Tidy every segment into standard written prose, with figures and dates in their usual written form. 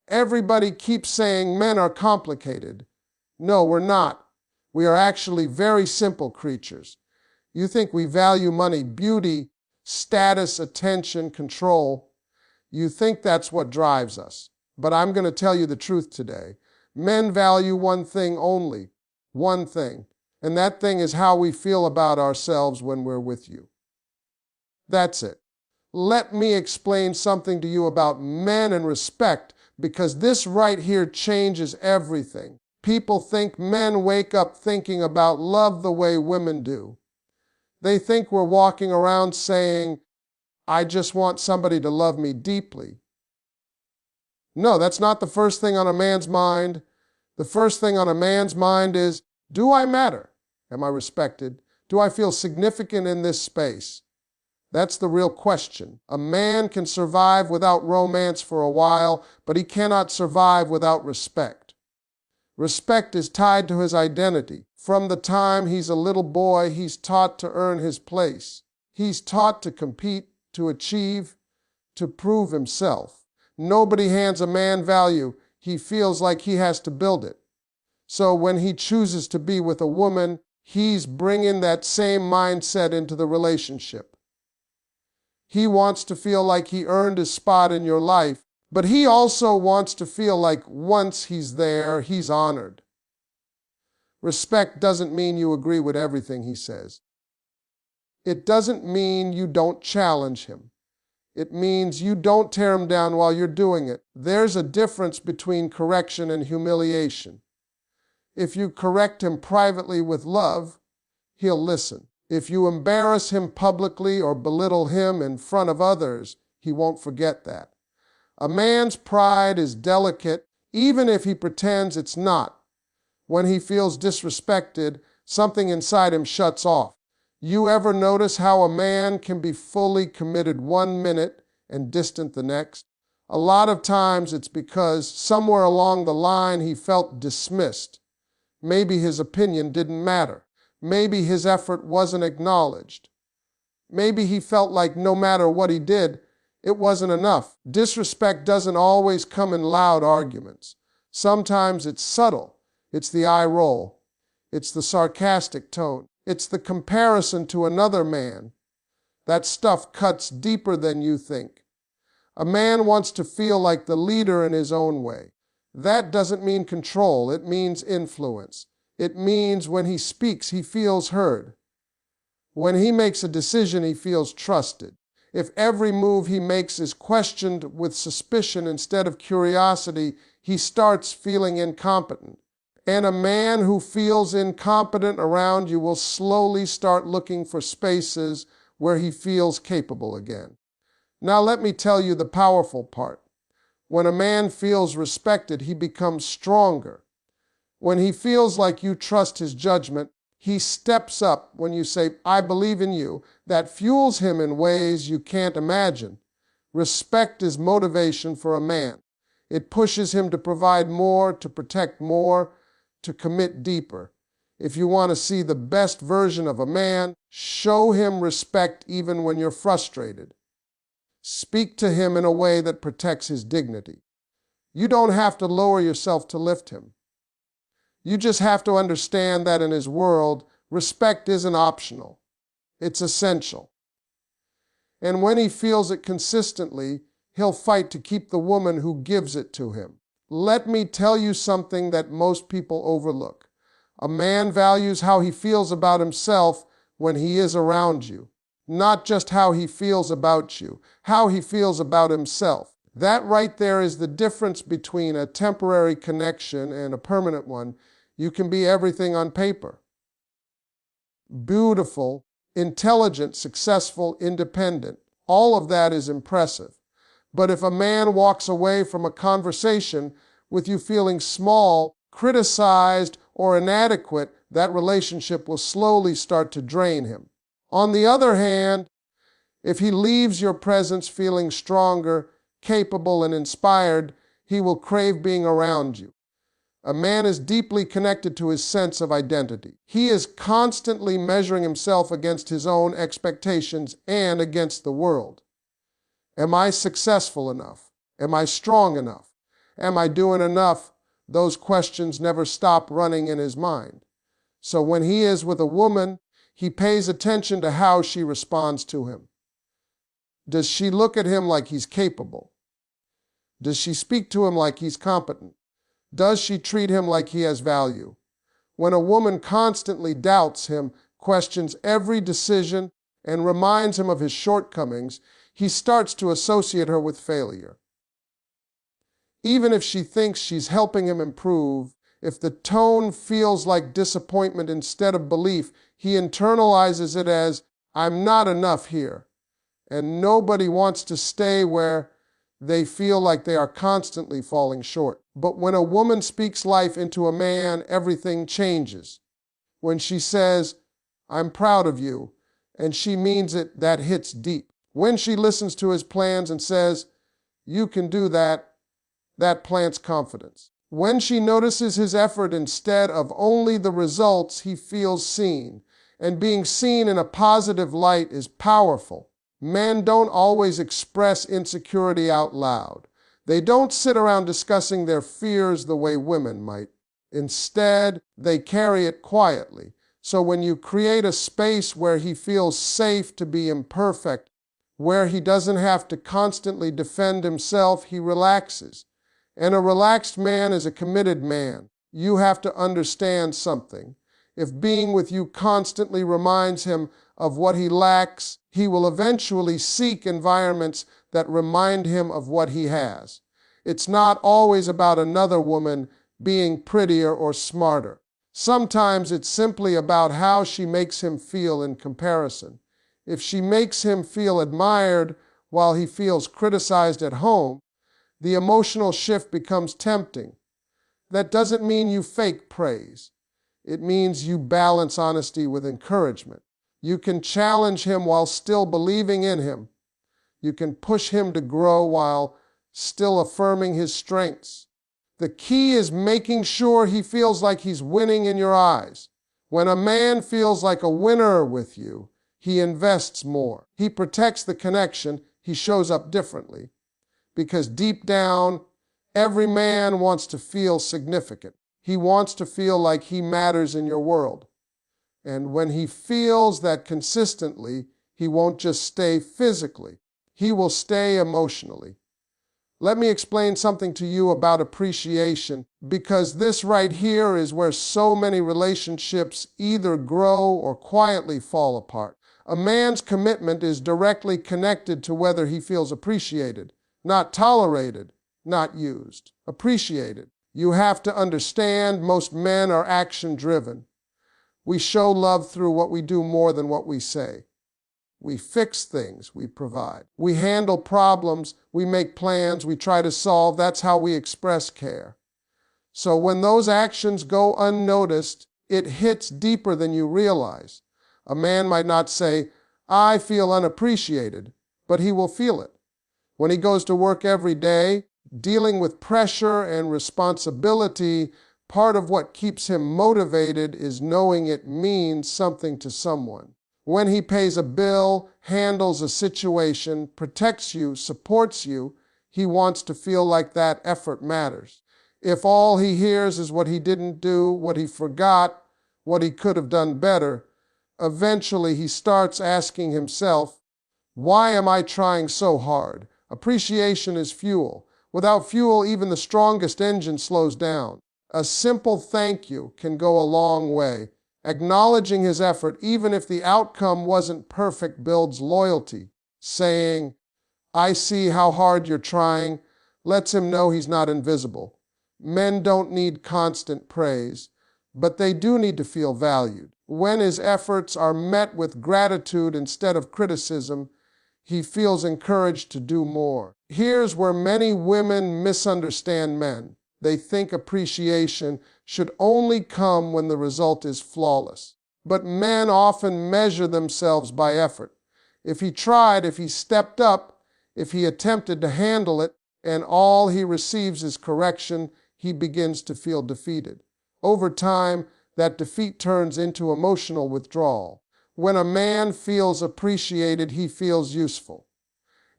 Everybody keeps saying men are complicated. No, we're not. We are actually very simple creatures. You think we value money, beauty, status, attention, control. You think that's what drives us. But I'm going to tell you the truth today. Men value one thing only, one thing. And that thing is how we feel about ourselves when we're with you. That's it. Let me explain something to you about men and respect, because this right here changes everything. People think men wake up thinking about love the way women do. They think we're walking around saying, I just want somebody to love me deeply. No, that's not the first thing on a man's mind. The first thing on a man's mind is, do I matter? Am I respected? Do I feel significant in this space? That's the real question. A man can survive without romance for a while, but he cannot survive without respect. Respect is tied to his identity. From the time he's a little boy, he's taught to earn his place. He's taught to compete, to achieve, to prove himself. Nobody hands a man value. He feels like he has to build it. So when he chooses to be with a woman, he's bringing that same mindset into the relationship. He wants to feel like he earned his spot in your life, but he also wants to feel like once he's there, he's honored. Respect doesn't mean you agree with everything he says. It doesn't mean you don't challenge him. It means you don't tear him down while you're doing it. There's a difference between correction and humiliation. If you correct him privately with love, he'll listen. If you embarrass him publicly or belittle him in front of others, he won't forget that. A man's pride is delicate, even if he pretends it's not. When he feels disrespected, something inside him shuts off. You ever notice how a man can be fully committed 1 minute and distant the next? A lot of times it's because somewhere along the line he felt dismissed. Maybe his opinion didn't matter. Maybe his effort wasn't acknowledged. Maybe he felt like no matter what he did, it wasn't enough. Disrespect doesn't always come in loud arguments. Sometimes it's subtle. It's the eye roll. It's the sarcastic tone. It's the comparison to another man. That stuff cuts deeper than you think. A man wants to feel like the leader in his own way. That doesn't mean control. It means influence. It means when he speaks, he feels heard. When he makes a decision, he feels trusted. If every move he makes is questioned with suspicion instead of curiosity, he starts feeling incompetent. And a man who feels incompetent around you will slowly start looking for spaces where he feels capable again. Now let me tell you the powerful part. When a man feels respected, he becomes stronger. When he feels like you trust his judgment, he steps up when you say, I believe in you. That fuels him in ways you can't imagine. Respect is motivation for a man. It pushes him to provide more, to protect more, to commit deeper. If you want to see the best version of a man, show him respect even when you're frustrated. Speak to him in a way that protects his dignity. You don't have to lower yourself to lift him. You just have to understand that in his world, respect isn't optional. It's essential. And when he feels it consistently, he'll fight to keep the woman who gives it to him. Let me tell you something that most people overlook. A man values how he feels about himself when he is around you. Not just how he feels about you, how he feels about himself. That right there is the difference between a temporary connection and a permanent one. You can be everything on paper. Beautiful, intelligent, successful, independent. All of that is impressive. But if a man walks away from a conversation with you feeling small, criticized, or inadequate, that relationship will slowly start to drain him. On the other hand, if he leaves your presence feeling stronger, capable, and inspired, he will crave being around you. A man is deeply connected to his sense of identity. He is constantly measuring himself against his own expectations and against the world. Am I successful enough? Am I strong enough? Am I doing enough? Those questions never stop running in his mind. So when he is with a woman, he pays attention to how she responds to him. Does she look at him like he's capable? Does she speak to him like he's competent? Does she treat him like he has value? When a woman constantly doubts him, questions every decision, and reminds him of his shortcomings, he starts to associate her with failure. Even if she thinks she's helping him improve, if the tone feels like disappointment instead of belief, he internalizes it as, I'm not enough here. And nobody wants to stay where they feel like they are constantly falling short. But when a woman speaks life into a man, everything changes. When she says, I'm proud of you, and she means it, that hits deep. When she listens to his plans and says, you can do that, that plants confidence. When she notices his effort instead of only the results, he feels seen. And being seen in a positive light is powerful. Men don't always express insecurity out loud. They don't sit around discussing their fears the way women might. Instead, they carry it quietly. So when you create a space where he feels safe to be imperfect, where he doesn't have to constantly defend himself, he relaxes. And a relaxed man is a committed man. You have to understand something. If being with you constantly reminds him of what he lacks, he will eventually seek environments that remind him of what he has. It's not always about another woman being prettier or smarter. Sometimes it's simply about how she makes him feel in comparison. If she makes him feel admired while he feels criticized at home, the emotional shift becomes tempting. That doesn't mean you fake praise. It means you balance honesty with encouragement. You can challenge him while still believing in him. You can push him to grow while still affirming his strengths. The key is making sure he feels like he's winning in your eyes. When a man feels like a winner with you, he invests more. He protects the connection. He shows up differently. Because deep down, every man wants to feel significant. He wants to feel like he matters in your world. And when he feels that consistently, he won't just stay physically. He will stay emotionally. Let me explain something to you about appreciation, because this right here is where so many relationships either grow or quietly fall apart. A man's commitment is directly connected to whether he feels appreciated, not tolerated, not used. Appreciated. You have to understand, most men are action-driven. We show love through what we do more than what we say. We fix things, we provide. We handle problems, we make plans, we try to solve. That's how we express care. So when those actions go unnoticed, it hits deeper than you realize. A man might not say, I feel unappreciated, but he will feel it. When he goes to work every day, dealing with pressure and responsibility, part of what keeps him motivated is knowing it means something to someone. When he pays a bill, handles a situation, protects you, supports you, he wants to feel like that effort matters. If all he hears is what he didn't do, what he forgot, what he could have done better, eventually he starts asking himself, why am I trying so hard? Appreciation is fuel. Without fuel, even the strongest engine slows down. A simple thank you can go a long way. Acknowledging his effort, even if the outcome wasn't perfect, builds loyalty. Saying, I see how hard you're trying, lets him know he's not invisible. Men don't need constant praise, but they do need to feel valued. When his efforts are met with gratitude instead of criticism, he feels encouraged to do more. Here's where many women misunderstand men. They think appreciation should only come when the result is flawless. But men often measure themselves by effort. If he tried, if he stepped up, if he attempted to handle it, and all he receives is correction, he begins to feel defeated. Over time, that defeat turns into emotional withdrawal. When a man feels appreciated, he feels useful.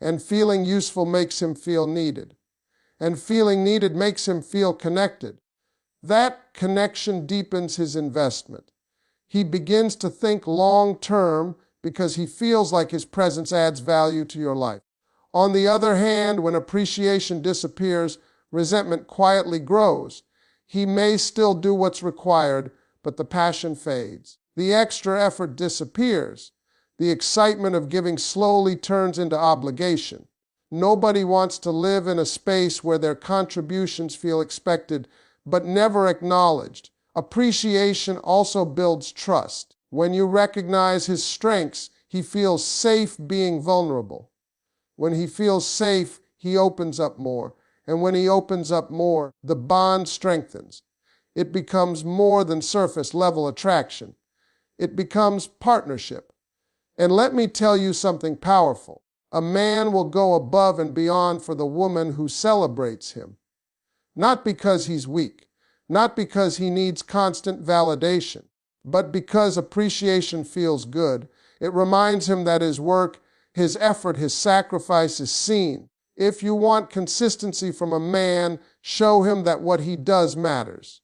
And feeling useful makes him feel needed. and feeling needed makes him feel connected. That connection deepens his investment. He begins to think long term because he feels like his presence adds value to your life. On the other hand, when appreciation disappears, resentment quietly grows. He may still do what's required, but the passion fades. The extra effort disappears. The excitement of giving slowly turns into obligation. Nobody wants to live in a space where their contributions feel expected but never acknowledged. Appreciation also builds trust. When you recognize his strengths, he feels safe being vulnerable. When he feels safe, he opens up more. And when he opens up more, the bond strengthens. It becomes more than surface level attraction. It becomes partnership. And let me tell you something powerful. A man will go above and beyond for the woman who celebrates him. Not because he's weak, not because he needs constant validation, but because appreciation feels good. It reminds him that his work, his effort, his sacrifice is seen. If you want consistency from a man, show him that what he does matters.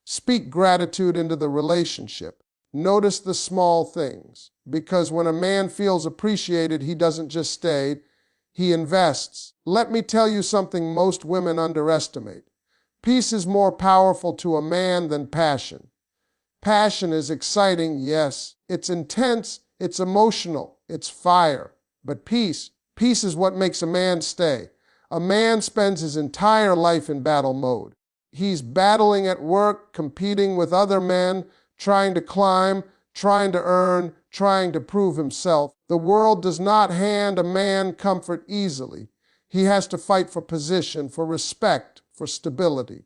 Speak gratitude into the relationship. Notice the small things, because when a man feels appreciated, he doesn't just stay, he invests. Let me tell you something most women underestimate. Peace is more powerful to a man than passion. Passion is exciting, yes. It's intense, it's emotional, it's fire. But peace is what makes a man stay. A man spends his entire life in battle mode. He's battling at work, competing with other men, trying to climb, trying to earn, trying to prove himself. The world does not hand a man comfort easily. He has to fight for position, for respect, for stability.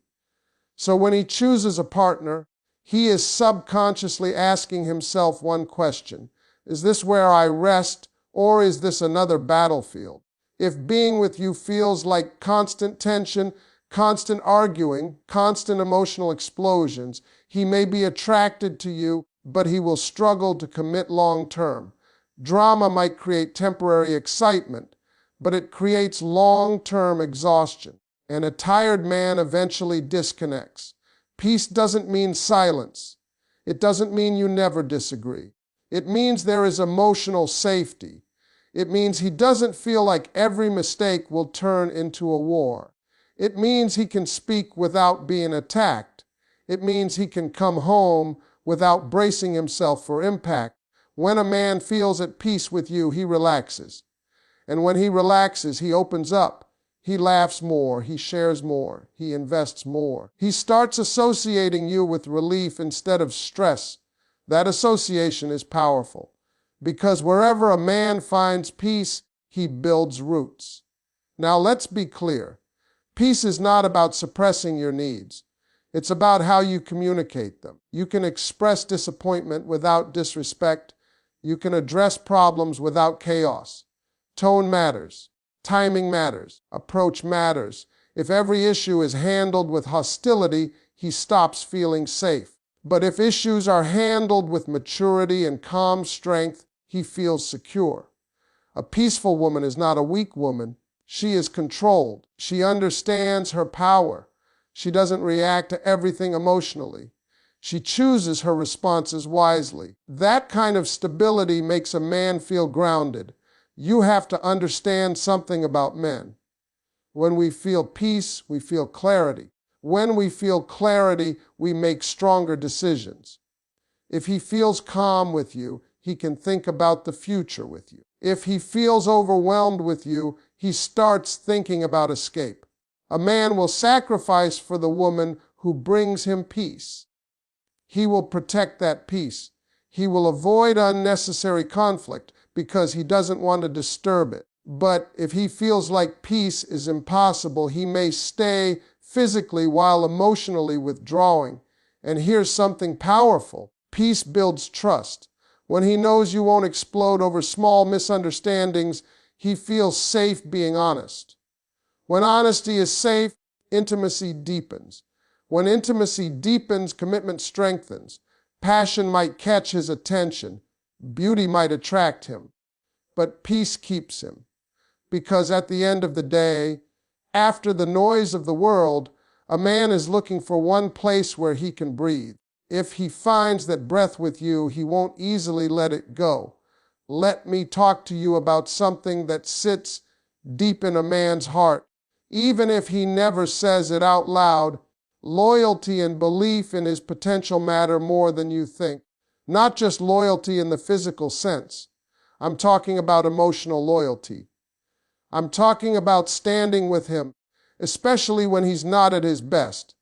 So when he chooses a partner, he is subconsciously asking himself one question. Is this where I rest, or is this another battlefield? If being with you feels like constant tension, constant arguing, constant emotional explosions, he may be attracted to you, but he will struggle to commit long term. Drama might create temporary excitement, but it creates long-term exhaustion, and a tired man eventually disconnects. Peace doesn't mean silence. It doesn't mean you never disagree. It means there is emotional safety. It means he doesn't feel like every mistake will turn into a war. It means he can speak without being attacked. It means he can come home without bracing himself for impact. When a man feels at peace with you, he relaxes. And when he relaxes, he opens up. He laughs more, he shares more, he invests more. He starts associating you with relief instead of stress. That association is powerful, because wherever a man finds peace, he builds roots. Now let's be clear. Peace is not about suppressing your needs. It's about how you communicate them. You can express disappointment without disrespect. You can address problems without chaos. Tone matters. Timing matters. Approach matters. If every issue is handled with hostility, he stops feeling safe. But if issues are handled with maturity and calm strength, he feels secure. A peaceful woman is not a weak woman. She is controlled. She understands her power. She doesn't react to everything emotionally. She chooses her responses wisely. That kind of stability makes a man feel grounded. You have to understand something about men. When we feel peace, we feel clarity. When we feel clarity, we make stronger decisions. If he feels calm with you, he can think about the future with you. If he feels overwhelmed with you, he starts thinking about escape. A man will sacrifice for the woman who brings him peace. He will protect that peace. He will avoid unnecessary conflict because he doesn't want to disturb it. But if he feels like peace is impossible, he may stay physically while emotionally withdrawing. And here's something powerful. Peace builds trust. When he knows you won't explode over small misunderstandings, he feels safe being honest. When honesty is safe, intimacy deepens. When intimacy deepens, commitment strengthens. Passion might catch his attention. Beauty might attract him. But peace keeps him. Because at the end of the day, After the noise of the world, a man is looking for one place where he can breathe. If he finds that breath with you, he won't easily let it go. Let me talk to you about something that sits deep in a man's heart. Even if he never says it out loud, loyalty and belief in his potential matter more than you think. Not just loyalty in the physical sense. I'm talking about emotional loyalty. I'm talking about standing with him, especially when he's not at his best.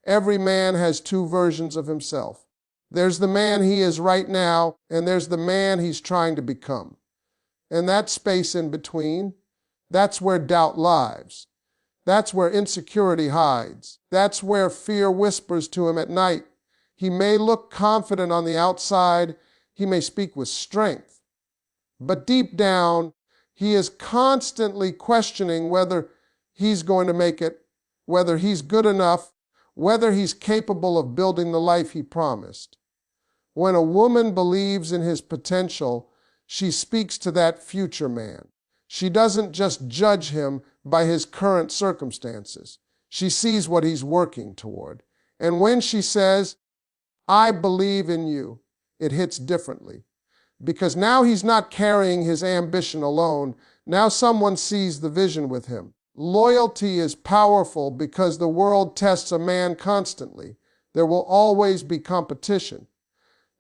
Every man has two versions of himself. There's the man he is right now, and there's the man he's trying to become. And that space in between, that's where doubt lives. That's where insecurity hides. That's where fear whispers to him at night. He may look confident on the outside. He may speak with strength. But deep down, he is constantly questioning whether he's going to make it, whether he's good enough, whether he's capable of building the life he promised. When a woman believes in his potential, she speaks to that future man. She doesn't just judge him by his current circumstances. She sees what he's working toward. And when she says, "I believe in you," it hits differently. Because now he's not carrying his ambition alone. Now someone sees the vision with him. Loyalty is powerful because the world tests a man constantly. There will always be competition.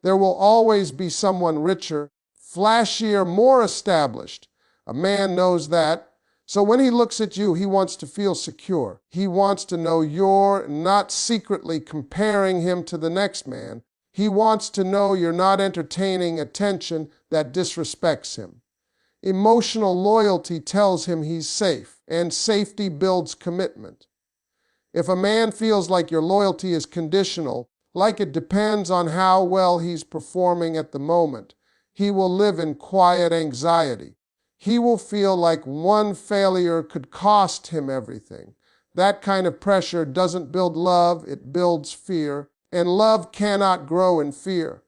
There will always be someone richer, flashier, more established. A man knows that. So when he looks at you, he wants to feel secure. He wants to know you're not secretly comparing him to the next man. He wants to know you're not entertaining attention that disrespects him. Emotional loyalty tells him he's safe, and safety builds commitment. If a man feels like your loyalty is conditional, like it depends on how well he's performing at the moment, he will live in quiet anxiety. He will feel like one failure could cost him everything. That kind of pressure doesn't build love, it builds fear, and love cannot grow in fear.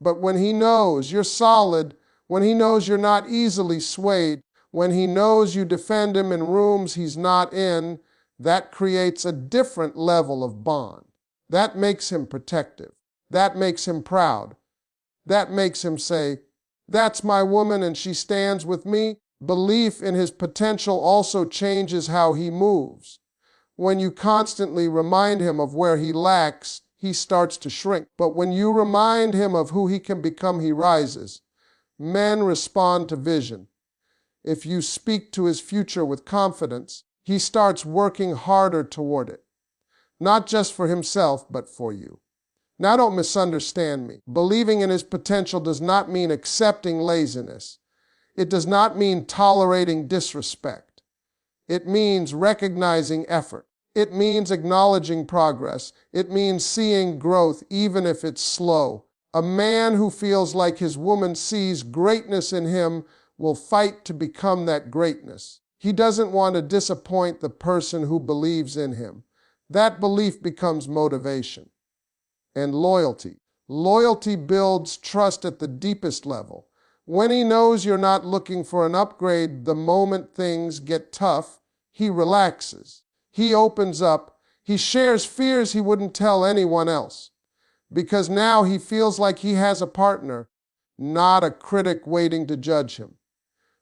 But when he knows you're solid, when he knows you're not easily swayed, when he knows you defend him in rooms he's not in, that creates a different level of bond. That makes him protective. That makes him proud. That makes him say, "That's my woman and she stands with me." Belief in his potential also changes how he moves. When you constantly remind him of where he lacks, he starts to shrink. But when you remind him of who he can become, he rises. Men respond to vision. If you speak to his future with confidence, he starts working harder toward it. Not just for himself, but for you. Now don't misunderstand me. Believing in his potential does not mean accepting laziness. It does not mean tolerating disrespect. It means recognizing effort. It means acknowledging progress. It means seeing growth even if it's slow. A man who feels like his woman sees greatness in him will fight to become that greatness. He doesn't want to disappoint the person who believes in him. That belief becomes motivation. And loyalty. Loyalty builds trust at the deepest level. When he knows you're not looking for an upgrade the moment things get tough, he relaxes. He opens up. He shares fears he wouldn't tell anyone else. Because now he feels like he has a partner, not a critic waiting to judge him.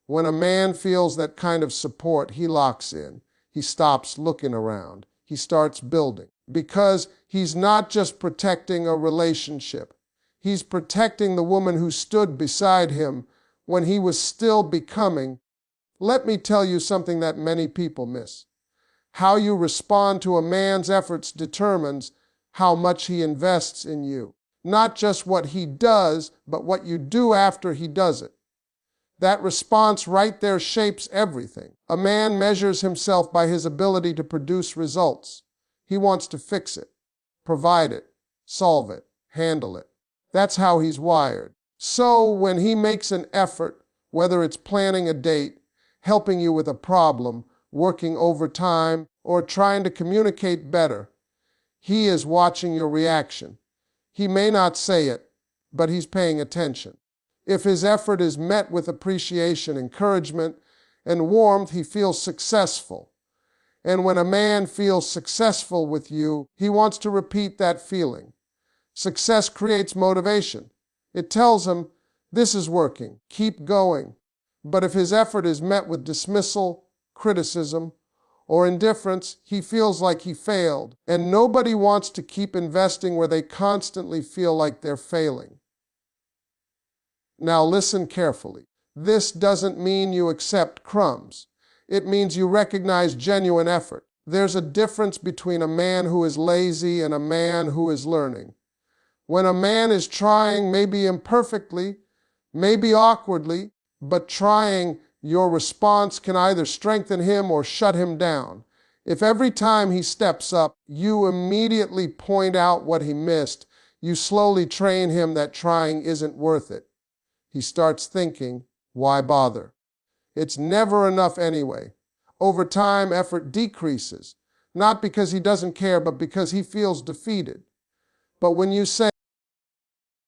When a man feels that kind of support, he locks in. He stops looking around. He starts building. Because he's not just protecting a relationship. He's protecting the woman who stood beside him when he was still becoming. Let me tell you something that many people miss. How you respond to a man's efforts determines how much he invests in you. Not just what he does, but what you do after he does it. That response right there shapes everything. A man measures himself by his ability to produce results. He wants to fix it, provide it, solve it, handle it. That's how he's wired. So when he makes an effort, whether it's planning a date, helping you with a problem, working overtime, or trying to communicate better, he is watching your reaction. He may not say it, but he's paying attention. If his effort is met with appreciation, encouragement, and warmth, he feels successful. And when a man feels successful with you, he wants to repeat that feeling. Success creates motivation. It tells him, this is working, keep going. But if his effort is met with dismissal, criticism, or indifference, he feels like he failed. And nobody wants to keep investing where they constantly feel like they're failing. Now listen carefully. This doesn't mean you accept crumbs. It means you recognize genuine effort. There's a difference between a man who is lazy and a man who is learning. When a man is trying, maybe imperfectly, maybe awkwardly, but trying, your response can either strengthen him or shut him down. If every time he steps up, you immediately point out what he missed, you slowly train him that trying isn't worth it. He starts thinking, why bother? It's never enough anyway. Over time, effort decreases, not because he doesn't care, but because he feels defeated. But when you say,